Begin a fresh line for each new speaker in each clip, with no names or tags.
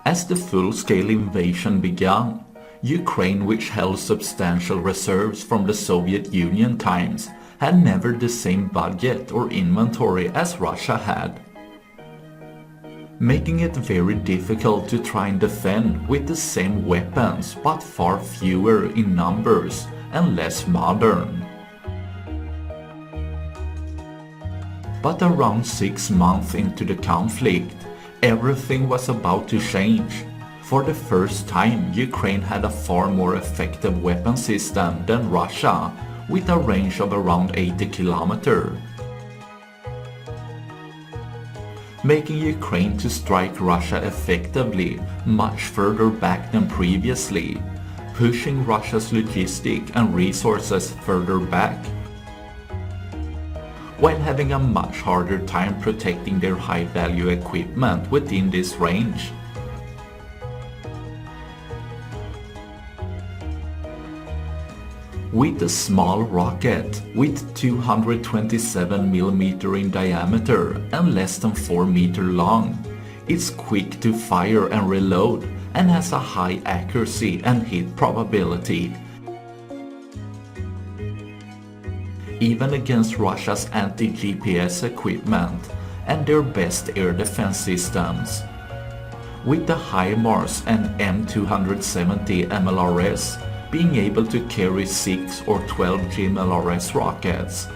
As the full-scale invasion began, Ukraine, which held substantial reserves from the Soviet Union times, had never the same budget or inventory as Russia had, making it very difficult to try and defend with the same weapons but far fewer in numbers and less modern. But around 6 months into the conflict, everything was about to change. For the first time, Ukraine had a far more effective weapon system than Russia, with a range of around 80 kilometers, making Ukraine to strike Russia effectively much further back than previously, pushing Russia's logistics and resources further back, while having a much harder time protecting their high-value equipment within this range. With a small rocket with 227mm in diameter and less than 4 meters long, it's quick to fire and reload and has a high accuracy and hit probability, even against Russia's anti-GPS equipment and their best air defense systems. With the HIMARS and M270 MLRS being able to carry 6 or 12 GMLRS rockets,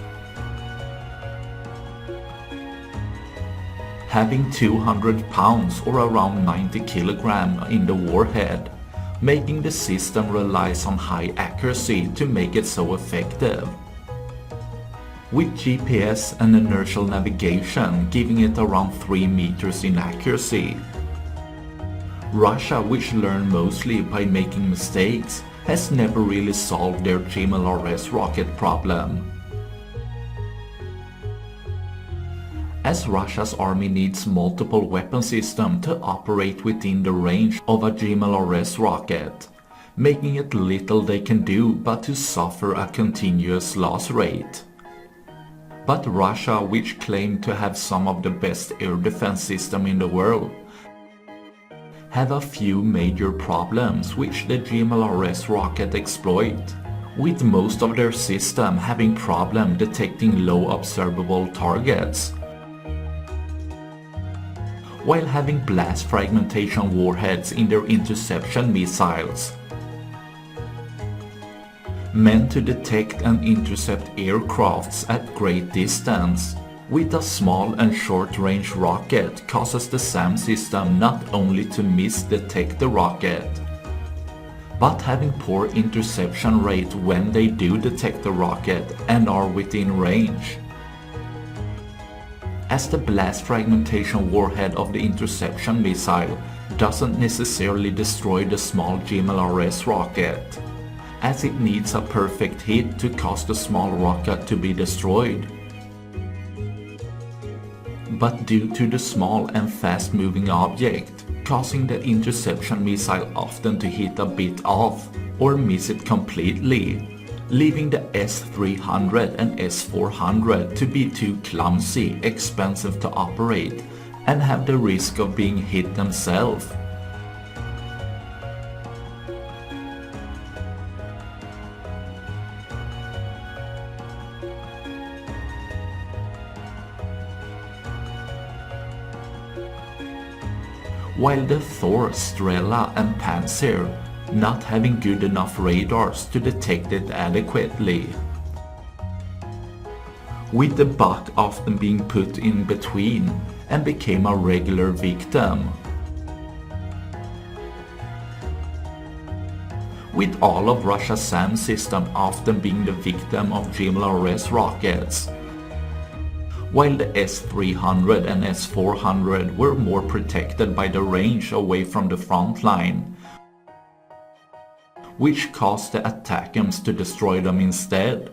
having 200 pounds or around 90 kilograms in the warhead, making the system relies on high accuracy to make it so effective, with GPS and inertial navigation giving it around 3 meters in accuracy. Russia, which learned mostly by making mistakes, has never really solved their GMLRS rocket problem. As Russia's army needs multiple weapon systems to operate within the range of a GMLRS rocket, making it little they can do but to suffer a continuous loss rate. But Russia, which claimed to have some of the best air defense system in the world, have a few major problems which the GMLRS rocket exploit, with most of their system having problem detecting low observable targets, while having blast fragmentation warheads in their interception missiles, meant to detect and intercept aircrafts at great distance. With a small and short-range rocket causes the SAM system not only to misdetect the rocket, but having poor interception rate when they do detect the rocket and are within range, as the blast fragmentation warhead of the interception missile doesn't necessarily destroy the small GMLRS rocket, as it needs a perfect hit to cause the small rocket to be destroyed. But due to the small and fast-moving object, causing the interception missile often to hit a bit off or miss it completely, leaving the S-300 and S-400 to be too clumsy, expensive to operate, and have the risk of being hit themselves. While the Thor, Strela and Panzer not having good enough radars to detect it adequately, with the Buk often being put in between and became a regular victim, with all of Russia's SAM system often being the victim of GMLRS rockets, while the S-300 and S-400 were more protected by the range away from the front line, which caused the attackers to destroy them instead.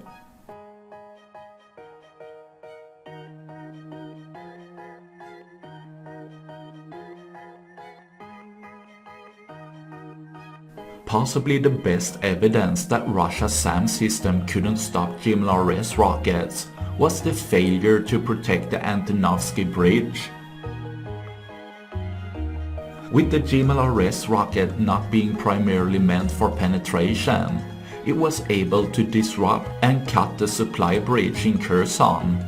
Possibly the best evidence that Russia's SAM system couldn't stop GMLRS rockets was the failure to protect the Antonovsky Bridge. With the GMLRS rocket not being primarily meant for penetration, it was able to disrupt and cut the supply bridge in Kherson.